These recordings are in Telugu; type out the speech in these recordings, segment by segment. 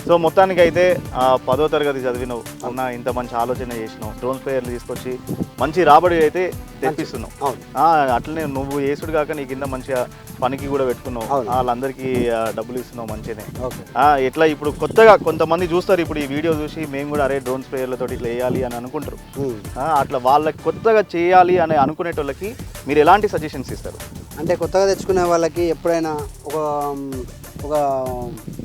సో మొత్తానికి అయితే 10వ తరగతి చదివినావు అన్న, ఇంత మంచి ఆలోచన చేసినావు, డ్రోన్ స్ప్రేయర్లు తీసుకొచ్చి మంచి రాబడి అయితే తెప్పిస్తున్నావు. అట్లనే నువ్వు వేసుడు కాక నీ కింద మంచిగా పనికి కూడా పెట్టుకున్నావు, వాళ్ళందరికీ డబ్బులు ఇస్తున్నావు మంచిగానే. ఎట్లా ఇప్పుడు కొత్తగా కొంతమంది చూస్తారు, ఇప్పుడు ఈ వీడియో చూసి మేము కూడా అరే డ్రోన్ స్ప్రేయర్లతో ఇట్లా వేయాలి అని అనుకుంటారు. అట్లా వాళ్ళకి కొత్తగా చేయాలి అని అనుకునేటోళ్ళకి మీరు ఎలాంటి సజెషన్స్ ఇస్తారు? అంటే కొత్తగా తెచ్చుకునే వాళ్ళకి ఎప్పుడైనా ఒక ఒక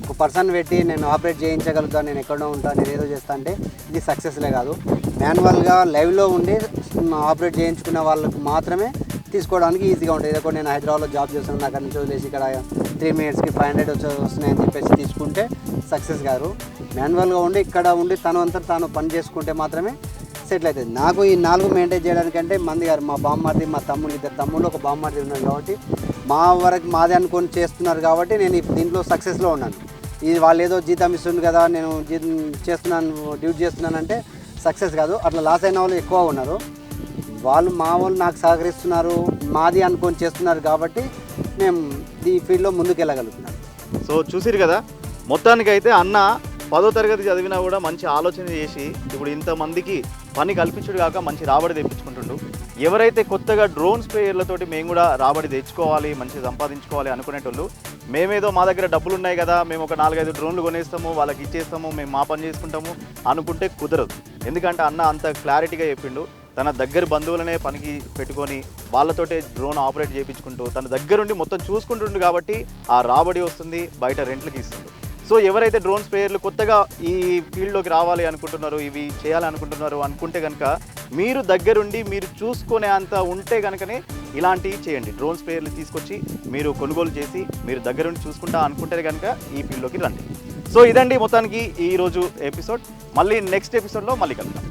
ఒక పర్సన్ పెట్టి నేను ఆపరేట్ చేయించగలుగుతా, నేను ఎక్కడో ఉంటా, నేను ఏదో చేస్తా అంటే ఇది సక్సెస్లే కాదు. మాన్యువల్గా లైవ్లో ఉండి ఆపరేట్ చేయించుకునే వాళ్ళకి మాత్రమే తీసుకోవడానికి ఈజీగా ఉంటుంది. ఏదో నేను హైదరాబాద్లో జాబ్ చేస్తున్నాను, అక్కడ నుంచి వదిలేసి ఇక్కడ 3 మినిట్స్కి 500 వస్తున్నాయని చెప్పేసి తీసుకుంటే సక్సెస్ కాదు. మాన్యువల్గా ఉండి ఇక్కడ ఉండి తను అంతా తాను పని చేసుకుంటే మాత్రమే సెటిల్ అవుతుంది. నాకు ఈ 4 మెయింటైన్ చేయడానికంటే మంది గారు, మా బామ్మర్ది, మా తమ్ముళ్ళు, 2 తమ్ముళ్ళు, ఒక బామ్మర్ది ఉన్నారు కాబట్టి మా వరకు మాదే అనుకొని చేస్తున్నారు కాబట్టి నేను దీంట్లో సక్సెస్లో ఉన్నాను. ఇది వాళ్ళు ఏదో జీతం ఇస్తుంది కదా, నేను చేస్తున్నాను, డ్యూటీ చేస్తున్నానంటే సక్సెస్ కాదు. అట్లా లాస్ అయిన వాళ్ళు ఎక్కువ ఉన్నారు. వాళ్ళు మా వాళ్ళు నాకు సహకరిస్తున్నారు, మాది అనుకొని చేస్తున్నారు కాబట్టి మేము ఈ ఫీల్డ్లో ముందుకు వెళ్ళగలుగుతున్నాం. సో చూసిరు కదా, మొత్తానికైతే అన్న 10వ తరగతి చదివినా కూడా మంచి ఆలోచన చేసి ఇప్పుడు ఇంతమందికి పని కల్పించుడు కాక మంచి రాబడి తెప్పించుకుంటుండు. ఎవరైతే కొత్తగా డ్రోన్ స్ప్రేయర్లతోటి మేము కూడా రాబడి తెచ్చుకోవాలి, మంచి సంపాదించుకోవాలి అనుకునేటోళ్ళు, మేమేదో మా దగ్గర డబ్బులు ఉన్నాయి కదా, మేము ఒక 4-5 డ్రోన్లు కొనేస్తాము, వాళ్ళకి ఇచ్చేస్తాము, మేము మా పని చేసుకుంటాము అనుకుంటే కుదరదు. ఎందుకంటే అన్న అంత క్లారిటీగా చెప్పిండు. తన దగ్గర బంధువులనే పనికి పెట్టుకొని వాళ్ళతోటే డ్రోన్ ఆపరేట్ చేయించుకుంటూ తన దగ్గరుండి మొత్తం చూసుకుంటుండు కాబట్టి ఆ రాబడి వస్తుంది, బయట రెంట్లకి ఇస్తుంది. సో ఎవరైతే డ్రోన్ స్ప్రేయర్లు కొత్తగా ఈ ఫీల్డ్లోకి రావాలి అనుకుంటున్నారు, ఇవి చేయాలనుకుంటున్నారు అనుకుంటే కనుక మీరు దగ్గరుండి మీరు చూసుకునే అంత ఉంటే కనుకనే ఇలాంటివి చేయండి. డ్రోన్ స్ప్రేయర్లు తీసుకొచ్చి మీరు కొనుగోలు చేసి మీరు దగ్గరుండి చూసుకుంటా అనుకుంటే కనుక ఈ ఫీల్డ్లోకి రండి. సో ఇదండి మొత్తానికి ఈరోజు ఎపిసోడ్. మళ్ళీ నెక్స్ట్ ఎపిసోడ్లో మళ్ళీ కలుద్దాం.